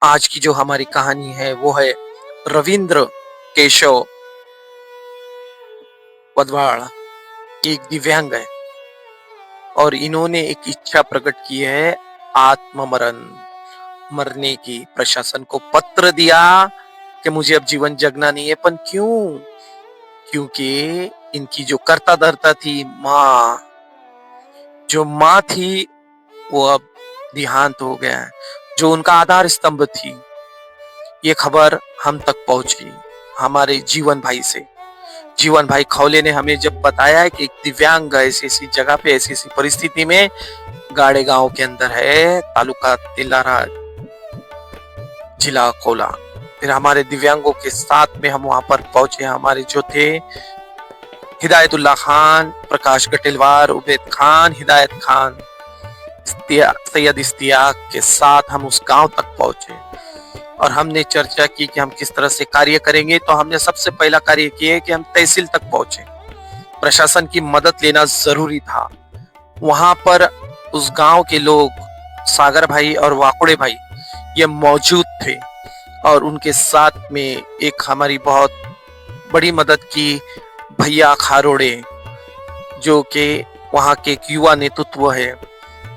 आज की जो हमारी कहानी है वो है रविंद्र केशव वधवाड़। ये एक दिव्यांग है और इन्होंने एक इच्छा प्रकट की है आत्ममरण मरने की। प्रशासन को पत्र दिया कि मुझे अब जीवन जगना नहीं है। पर क्यों? क्योंकि इनकी जो कर्ता धर्ता थी माँ, जो माँ थी वो अब देहांत हो गया है, जो उनका आधार स्तंभ थी। ये खबर हम तक पहुंची हमारे जीवन भाई से। जीवन भाई खौले ने हमें जब बताया है कि एक दिव्यांग ऐसी ऐसी जगह पे ऐसी ऐसी परिस्थिति में गाड़े गांव के अंदर है, तालुका तिलारा, जिला अकोला। फिर हमारे दिव्यांगों के साथ में हम वहां पर पहुंचे। हमारे जो थे हिदायतुल्लाह खान, प्रकाश गटेलवार, उबैद खान, हिदायत खान, सैयद इश्तियाक के साथ हम उस गांव तक पहुंचे और हमने चर्चा की कि हम किस तरह से कार्य करेंगे। तो हमने सबसे पहला कार्य किया कि हम तहसील तक पहुंचे। प्रशासन की मदद लेना जरूरी था। वहां पर उस गांव के लोग सागर भाई और वाकुड़े भाई ये मौजूद थे और उनके साथ में एक हमारी बहुत बड़ी मदद की भैया खारोड़े, जो कि वहां के एक युवा नेतृत्व है,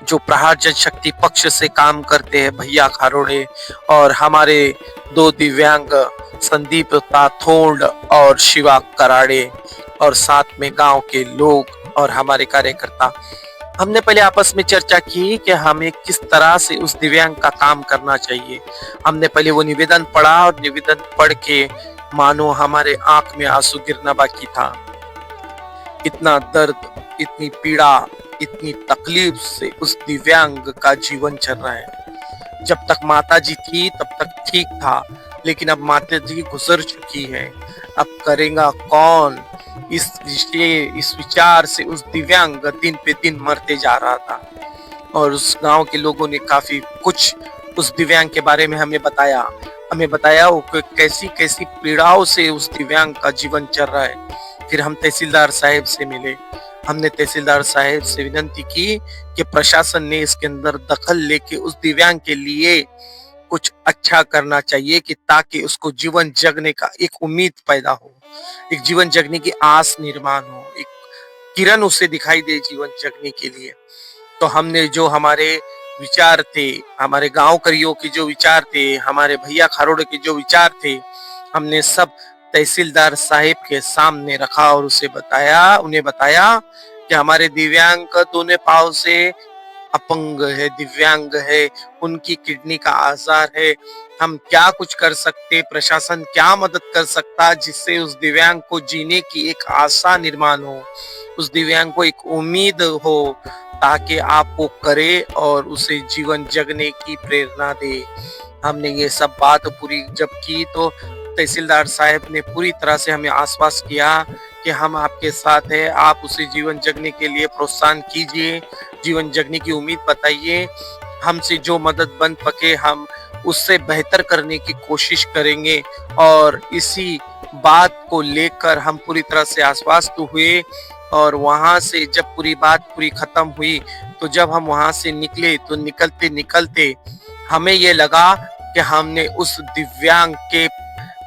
जो प्रहार जनशक्ति पक्ष से काम करते हैं, भैया खारोड़े। और हमारे दो दिव्यांग संदीप ताथोंड और शिवा कराड़े और साथ में गांव के लोग और हमारे कार्यकर्ता। हमने पहले आपस में चर्चा की कि हमें किस तरह से उस दिव्यांग का काम करना चाहिए। हमने पहले वो निवेदन पढ़ा और निवेदन पढ़ के मानो हमारे आंख में आंसू गिरना बाकी था। इतना दर्द, इतनी पीड़ा, इतनी तकलीफ से उस दिव्यांग का जीवन चल रहा है। जब तक माता जी थी तब तक ठीक था, लेकिन अब माता जी गुजर चुकी है। अब करेगा कौन? इस विचार से उस दिव्यांग दिन पे दिन मरते जा रहा था। और उस गांव के लोगों ने काफी कुछ उस दिव्यांग के बारे में हमें बताया वो कैसी कैसी पीड़ाओं से उस दिव्यांग का जीवन चल रहा है। फिर हम तहसीलदार साहब से मिले। हमने तहसीलदार साहब से विनती की कि प्रशासन ने इसके अंदर दखल लेके उस दिव्यांग के लिए कुछ अच्छा करना चाहिए, कि ताकि उसको जीवन जगने का एक उम्मीद पैदा हो, एक जीवन जगने की आस निर्माण हो, एक किरण उसे दिखाई दे जीवन जगने के लिए। तो हमने जो हमारे विचार थे, हमारे गांव करियों के जो विचार थे, हमारे भैया खारोड़े के जो विचार थे, हमने सब तहसीलदार साहिब के सामने रखा और उन्हें बताया कि हमारे दिव्यांग दोनों पांव से अपंग है, दिव्यांग है, उनकी किडनी का आजार है। हम क्या कुछ कर सकते, प्रशासन क्या मदद कर सकता जिससे उस दिव्यांग को जीने की एक आशा निर्माण हो, उस दिव्यांग को एक उम्मीद हो, ताकि आप वो करे और उसे जीवन जगने की प्रेरणा दे। हमने ये सब बात पूरी जब की तो तहसीलदार साहब ने पूरी तरह से हमें आश्वास किया कि हम आपके साथ हैं, आप उसे जीवन जगने के लिए प्रोत्साहन कीजिए, जीवन जगने की उम्मीद बताइए। हमसे जो मदद बन सके हम उससे बेहतर करने की कोशिश करेंगे। और इसी बात को लेकर हम पूरी तरह से आश्वस्त हुए। और वहां से जब पूरी बात पूरी खत्म हुई तो जब हम वहां से निकले तो निकलते निकलते हमें ये लगा कि हमने उस दिव्यांग के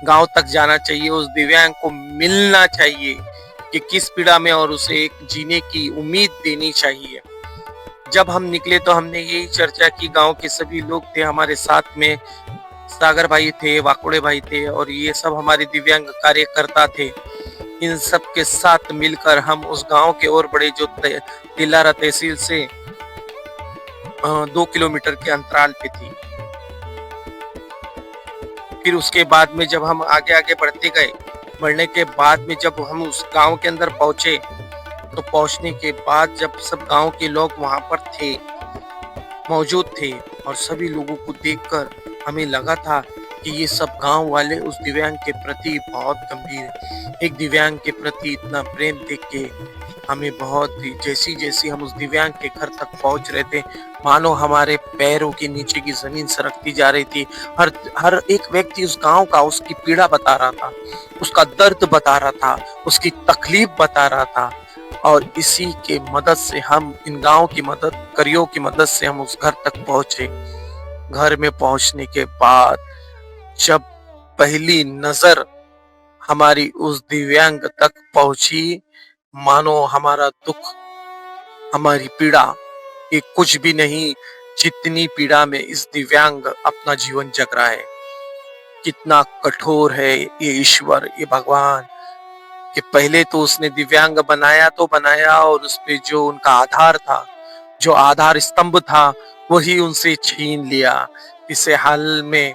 गांव तक जाना चाहिए, उस दिव्यांग को मिलना चाहिए कि किस पीड़ा में, और उसे एक जीने की उम्मीद देनी चाहिए। जब हम निकले तो हमने यही चर्चा की। गांव के सभी लोग थे हमारे साथ में, सागर भाई थे, वाकुड़े भाई थे और ये सब हमारे दिव्यांग कार्यकर्ता थे। इन सब के साथ मिलकर हम उस गांव के और बड़े जो तिलारा तहसील से 2 किलोमीटर के अंतराल पे थी। फिर उसके बाद में जब हम आगे आगे बढ़ने के बाद में जब हम उस गांव के अंदर पहुंचे तो पहुंचने के बाद जब सब गांव के लोग वहां पर मौजूद थे और सभी लोगों को देखकर हमें लगा था कि ये सब गांव वाले उस दिव्यांग के प्रति बहुत गंभीर है। एक दिव्यांग के प्रति इतना प्रेम देख के हमें बहुत ही, जैसी हम उस दिव्यांग के घर तक पहुंच रहे थे, मानो हमारे पैरों के नीचे की जमीन सरकती जा रही थी। हर एक व्यक्ति उस गांव का उसकी पीड़ा बता रहा था, उसका दर्द बता रहा था, उसकी तकलीफ बता रहा था। और इसी के मदद से हम इन गांव की मदद, करियों की मदद से हम उस घर तक पहुंचे। घर में पहुंचने के बाद जब पहली नजर हमारी उस दिव्यांग तक पहुंची, मानो हमारा दुख, हमारी पीड़ा ये कुछ भी नहीं, जितनी पीड़ा में इस दिव्यांग अपना जीवन जग रहा है। कितना कठोर है ये ईश्वर, ये भगवान, कि पहले तो उसने दिव्यांग बनाया तो बनाया, और उसपे जो उनका आधार था, जो आधार स्तंभ था, वही उनसे छीन लिया। इसे हाल में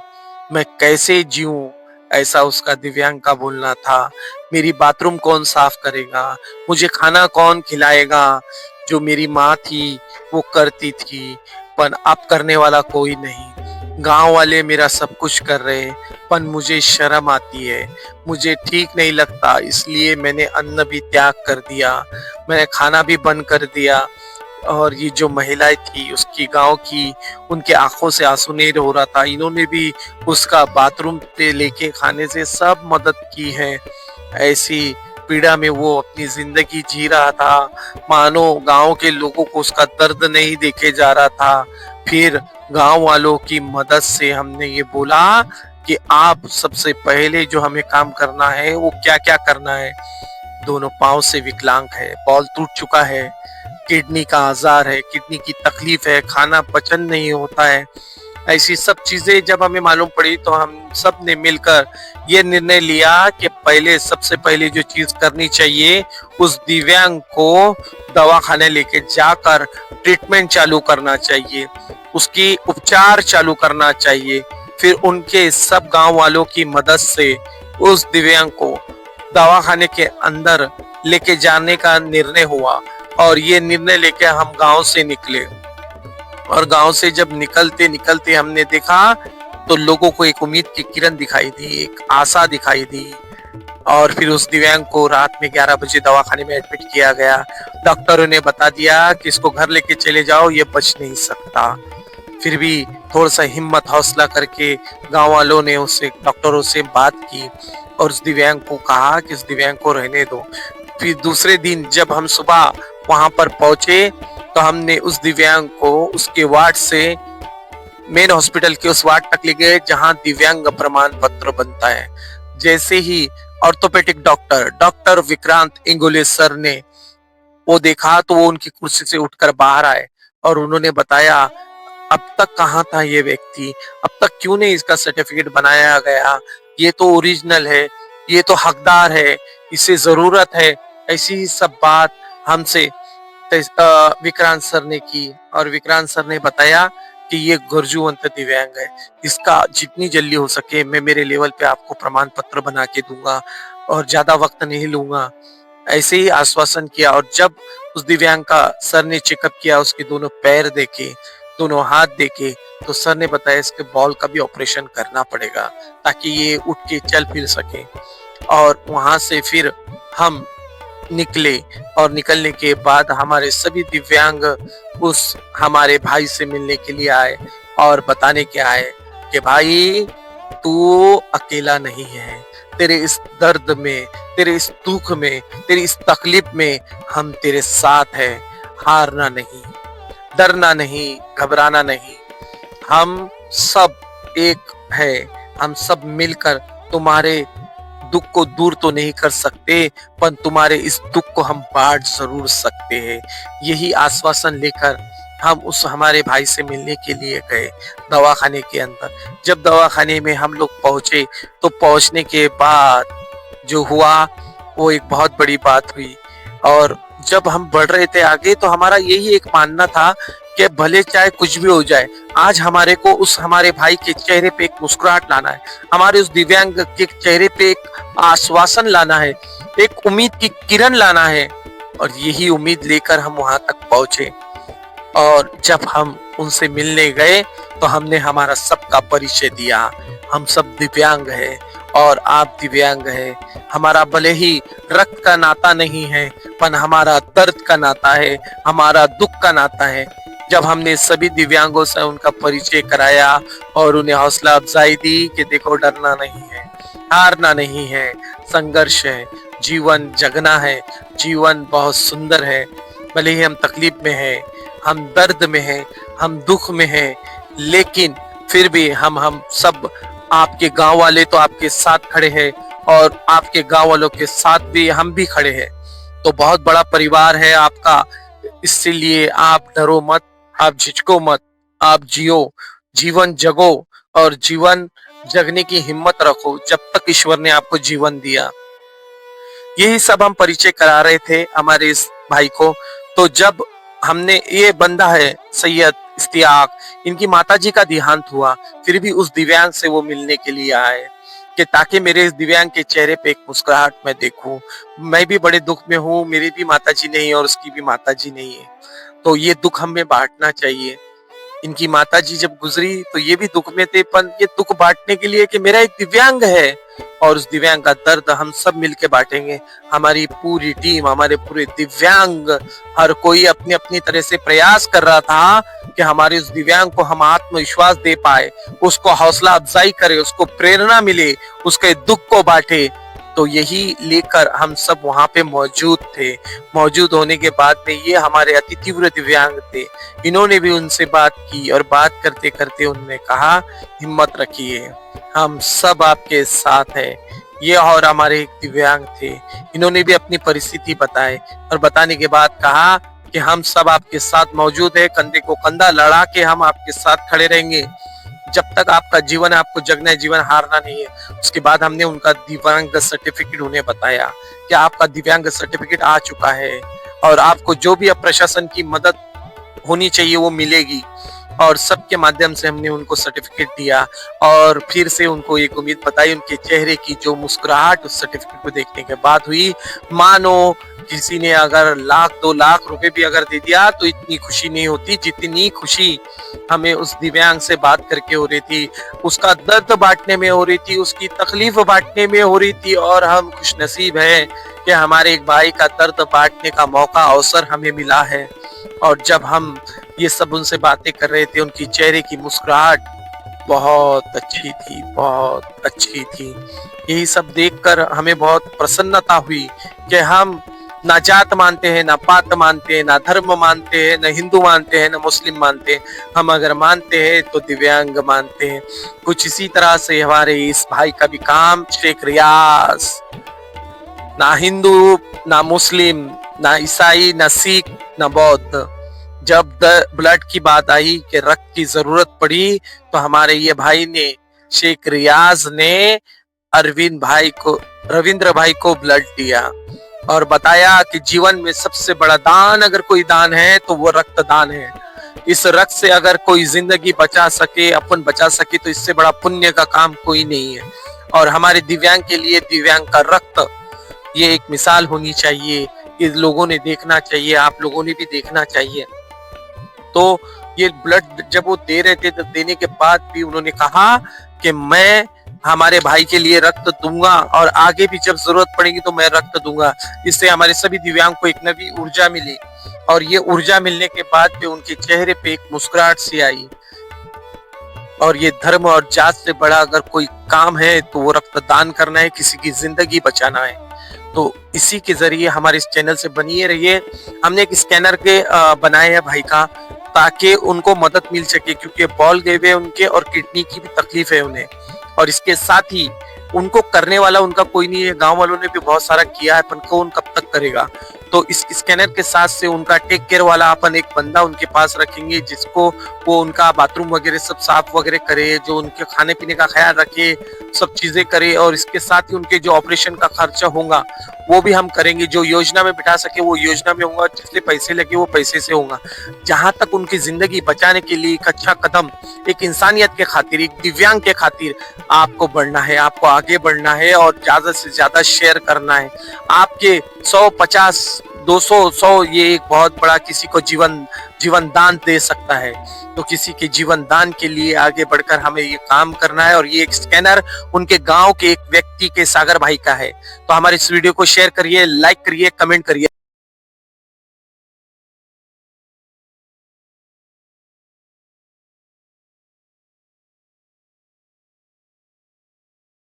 मैं कैसे जीऊं, ऐसा उसका दिव्यांग का बोलना था। मेरी बाथरूम कौन साफ करेगा, मुझे खाना कौन खिलाएगा, जो मेरी माँ थी वो करती थी, पर अब करने वाला कोई नहीं। गांव वाले मेरा सब कुछ कर रहे, पर मुझे शर्म आती है, मुझे ठीक नहीं लगता, इसलिए मैंने अन्न भी त्याग कर दिया, मैंने खाना भी बंद कर दिया। और ये जो महिलाएं थी उसकी, गांव की, उनके आंखों से आंसू नहीं हो रहा था, इन्होंने भी उसका बाथरूम पे लेके खाने से सब मदद की है। ऐसी पीड़ा में वो अपनी जिंदगी जी रहा था, मानो गांव के लोगों को उसका दर्द नहीं देखे जा रहा था। फिर गांव वालों की मदद से हमने ये बोला कि आप सबसे पहले जो हमें काम करना है वो क्या क्या करना है। दोनों पांव से विकलांग है, बॉल टूट चुका है, किडनी का आजार है, किडनी की तकलीफ है, खाना पचन नहीं होता है। ऐसी सब चीजें जब हमें मालूम पड़ी तो हम सब ने मिलकर ये निर्णय लिया कि पहले, सबसे पहले जो चीज करनी चाहिए, उस दिव्यांग को दवाखाने लेके जाकर ट्रीटमेंट चालू करना चाहिए, उसकी उपचार चालू करना चाहिए। फिर उनके सब गांव वालों की मदद से उस दिव्यांग को दवाखाने के अंदर लेके जाने का निर्णय हुआ। और ये निर्णय लेके हम गांव से निकले, और गांव से जब निकलते निकलते हमने देखा तो लोगों को एक उम्मीद की किरण दिखाई दी, एक आशा दिखाई दी। और फिर उस दिव्यांग को रात में 11 बजे दवाखाने में एडमिट किया गया। डॉक्टरों ने बता दिया कि इसको घर लेके चले जाओ, ये बच नहीं सकता। फिर भी थोड़ा सा हिम्मत हौसला करके गांव वालों ने उससे, डॉक्टरों से बात की और उस दिव्यांग को कहा कि इस दिव्यांग को रहने दो। फिर दूसरे दिन जब हम सुबह वहां पर पहुंचे तो हमने उस दिव्यांग को उसके वार्ड से मेन हॉस्पिटल के उस वार्ड तक ले गए जहां दिव्यांग प्रमाण पत्र बनता है। जैसे ही orthopaedic doctor, doctor Vikrant Ingole sir ने वो देखा तो वो उनकी कुर्सी से उठकर बाहर आए और उन्होंने बताया, अब तक कहाँ था ये व्यक्ति, अब तक क्यों नहीं इसका सर्टिफिकेट बनाया गया, ये तो ओरिजिनल है, ये तो हकदार है, इसे जरूरत है। ऐसी ही सब बात हमसे विक्रांत सर ने की, और विक्रांत सर ने बताया कि ये गरजूवंत दिव्यांग है, इसका जितनी जल्दी हो सके मैं मेरे लेवल पे आपको प्रमाण पत्र बना के दूंगा और ज्यादा वक्त नहीं लूंगा। ऐसे ही आश्वासन किया। और जब उस दिव्यांग का सर ने चेकअप किया, उसके दोनों पैर देखे, दोनों हाथ देखे, तो सर ने बताया इसके बॉल का भी ऑपरेशन करना पड़ेगा ताकि ये उठ के चल फिर सके। और वहां से फिर हम निकले, और निकलने के बाद हमारे सभी दिव्यांग उस हमारे भाई से मिलने के लिए आए और बताने के आए कि भाई तू अकेला नहीं है, तेरे इस दर्द में, तेरे इस दुख में, तेरी इस तकलीफ में हम तेरे साथ हैं। हारना नहीं, डरना नहीं, घबराना नहीं, हम सब एक है, हम सब मिलकर तुम्हारे दुख को दूर तो नहीं कर सकते, पर तुम्हारे इस दुख को हम बांट जरूर सकते हैं। यही आश्वासन लेकर हम उस हमारे भाई से मिलने के लिए गए दवाखाने के अंदर। जब दवाखाने में हम लोग पहुंचे तो पहुंचने के बाद जो हुआ वो एक बहुत बड़ी बात हुई। और जब हम बढ़ रहे थे आगे तो हमारा यही एक मानना था कि भले चाहे कुछ भी हो जाए, आज हमारे को उस हमारे भाई के चेहरे पे एक मुस्कुराहट लाना है, हमारे उस दिव्यांग के चेहरे पे एक आश्वासन लाना है, एक उम्मीद की किरण लाना है। और यही उम्मीद लेकर हम वहां तक पहुंचे। और जब हम उनसे मिलने गए तो हमने हमारा सबका परिचय दिया। हम सब दिव्यांग हैं और आप दिव्यांग हैं। हमारा भले ही रक्त का नाता नहीं है, पर हमारा दर्द का नाता है, हमारा दुख का नाता है। जब हमने सभी दिव्यांगों से उनका परिचय कराया और उन्हें हौसला अफजाई दी कि देखो डरना नहीं है, हारना नहीं है, संघर्ष है, जीवन जगना है, जीवन बहुत सुंदर है। भले ही हम तकलीफ में हैं, हम दर्द में हैं, हम दुख में हैं, लेकिन फिर भी हम सब आपके गांव वाले तो आपके साथ खड़े हैं और आपके गांव वालों के साथ भी हम भी खड़े हैं। तो बहुत बड़ा परिवार है आपका, इसीलिए आप डरो मत, आप झिझको मत, आप जियो, जीवन जगो और जीवन जगने की हिम्मत रखो जब तक ईश्वर ने आपको जीवन दिया। यही सब हम परिचय करा रहे थे हमारे इस भाई को। तो जब हमने, ये बंदा है सैयद इश्तियाक, इनकी माताजी का देहांत हुआ, फिर भी उस दिव्यांग से वो मिलने के लिए आए कि ताकि मेरे इस दिव्यांग के चेहरे पे एक मुस्कुराहट मैं देखूं। मैं भी बड़े दुख में हूँ, मेरी भी माताजी नहीं है और उसकी भी माताजी नहीं है, तो ये दुख हमें बांटना चाहिए। इनकी माताजी जब गुजरी तो ये भी दुख में थे, पर ये दुख बांटने के लिए कि मेरा एक दिव्यांग है और उस दिव्यांग का दर्द हम सब मिलके बांटेंगे। हमारी पूरी टीम, हमारे पूरे दिव्यांग, हर कोई अपनी अपनी तरह से प्रयास कर रहा था कि हमारे उस दिव्यांग को हम आत्मविश्वास दे पाए, उसको हौसला अफजाई करे, उसको प्रेरणा मिले, उसके दुख को बांटे। तो यही लेकर हम सब वहां पे मौजूद थे। मौजूद होने के बाद में ये हमारे अति तीव्र दिव्यांग थे, इन्होंने भी उनसे बात की और बात करते करते उन्होंने कहा, हिम्मत रखिए, हम सब आपके साथ हैं। ये और हमारे एक दिव्यांग थे, इन्होंने भी अपनी परिस्थिति बताई और बताने के बाद कहा कि हम सब आपके साथ मौजूद है, कंधे को कंधा लड़ा के हम आपके साथ खड़े रहेंगे जब तक आपका जीवन है, आपको जगना है, जीवन हारना नहीं है। उसके बाद हमने उनका दिव्यांग सर्टिफिकेट उन्हें बताया कि आपका दिव्यांग सर्टिफिकेट आ चुका है और आपको जो भी अब प्रशासन की मदद होनी चाहिए वो मिलेगी। और सबके माध्यम से हमने उनको सर्टिफिकेट दिया और फिर से उनको एक उम्मीद बताई। उनके चेहरे की जो मुस्कुराहट उस सर्टिफिकेट को देखने के बाद हुई, मानो किसी ने अगर 1,00,000-2,00,000 रुपए भी अगर दे दिया तो इतनी खुशी नहीं होती जितनी खुशी हमें उस दिव्यांग से बात करके हो रही थी, उसका दर्द बांटने में हो रही थी, उसकी तकलीफ बांटने में हो रही थी। और हम खुशनसीब हैं कि हमारे एक भाई का दर्द बांटने का मौका, अवसर हमें मिला है। और जब हम ये सब उनसे बातें कर रहे थे, उनकी चेहरे की मुस्कुराहट बहुत अच्छी थी, बहुत अच्छी थी। यही सब देखकर हमें बहुत प्रसन्नता हुई कि हम ना जात मानते हैं, ना पात मानते हैं, ना धर्म मानते हैं, ना हिंदू मानते हैं, ना मुस्लिम मानते हैं। हम अगर मानते हैं तो दिव्यांग मानते हैं। कुछ इसी तरह से हमारे इस भाई का भी काम, शेख रियाज, ना हिंदू, ना मुस्लिम, ना ईसाई, ना सिख, ना बौद्ध। जब ब्लड की बात आई कि रक्त की जरूरत पड़ी तो हमारे ये भाई ने, शेख रियाज ने रविंद्र भाई को ब्लड दिया और बताया कि जीवन में सबसे बड़ा दान अगर कोई दान है तो वो रक्तदान है। इस रक्त से अगर कोई जिंदगी बचा सके, अपन बचा सके, तो इससे बड़ा पुण्य का काम कोई नहीं है। और हमारे दिव्यांग के लिए दिव्यांग का रक्त, ये एक मिसाल होनी चाहिए, ये लोगों ने देखना चाहिए, आप लोगों ने भी देखना चाहिए। तो ये ब्लड जब वो दे रहे थे, तो देने के बाद भी उन्होंने कहा कि मैं हमारे भाई के लिए रक्त दूंगा और आगे भी जब जरूरत पड़ेगी तो मैं रक्त दूंगा। इससे हमारे सभी दिव्यांग को एक नई ऊर्जा मिली और ये ऊर्जा मिलने के बाद भी उनके चेहरे पे एक मुस्कुराहट सी आई। और ये धर्म और जात से बड़ा अगर कोई काम है तो वो रक्तदान करना है, किसी की जिंदगी बचाना है। तो इसी के जरिए हमारे इस चैनल से बनिए रहिए। हमने एक स्कैनर के बनाए हैं भाई का, ताकि उनको मदद मिल सके, क्योंकि बॉल गए हुए उनके और किडनी की भी तकलीफ है उन्हें। और इसके साथ ही उनको करने वाला उनका कोई नहीं है, गांव वालों ने भी बहुत सारा किया है, पर कौन कब तक करेगा। तो इस स्कैनर के साथ से उनका टेक केयर वाला अपन एक बंदा उनके पास रखेंगे, जिसको वो उनका बाथरूम वगैरह सब साफ वगैरह करे, जो उनके खाने पीने का ख्याल रखे, सब चीजें करे। और इसके साथ ही उनके जो ऑपरेशन का खर्चा होगा वो भी हम करेंगे, जो योजना में बिठा सके वो योजना में होगा, जितने पैसे लगे वो पैसे से होगा। जहां तक उनकी जिंदगी बचाने के लिए एक अच्छा कदम, एक इंसानियत के खातिर, एक दिव्यांग के खातिर आपको बढ़ना है, आपको आगे बढ़ना है और ज्यादा से ज्यादा शेयर करना है। आपके 100, 50, 200, 100 ये एक बहुत बड़ा किसी को जीवन दान दे सकता है। तो किसी के जीवन दान के लिए आगे बढ़कर हमें ये काम करना है। और ये एक स्कैनर उनके गांव के एक व्यक्ति के, सागर भाई का है। तो हमारे इस वीडियो को शेयर करिए, लाइक करिए, कमेंट करिए।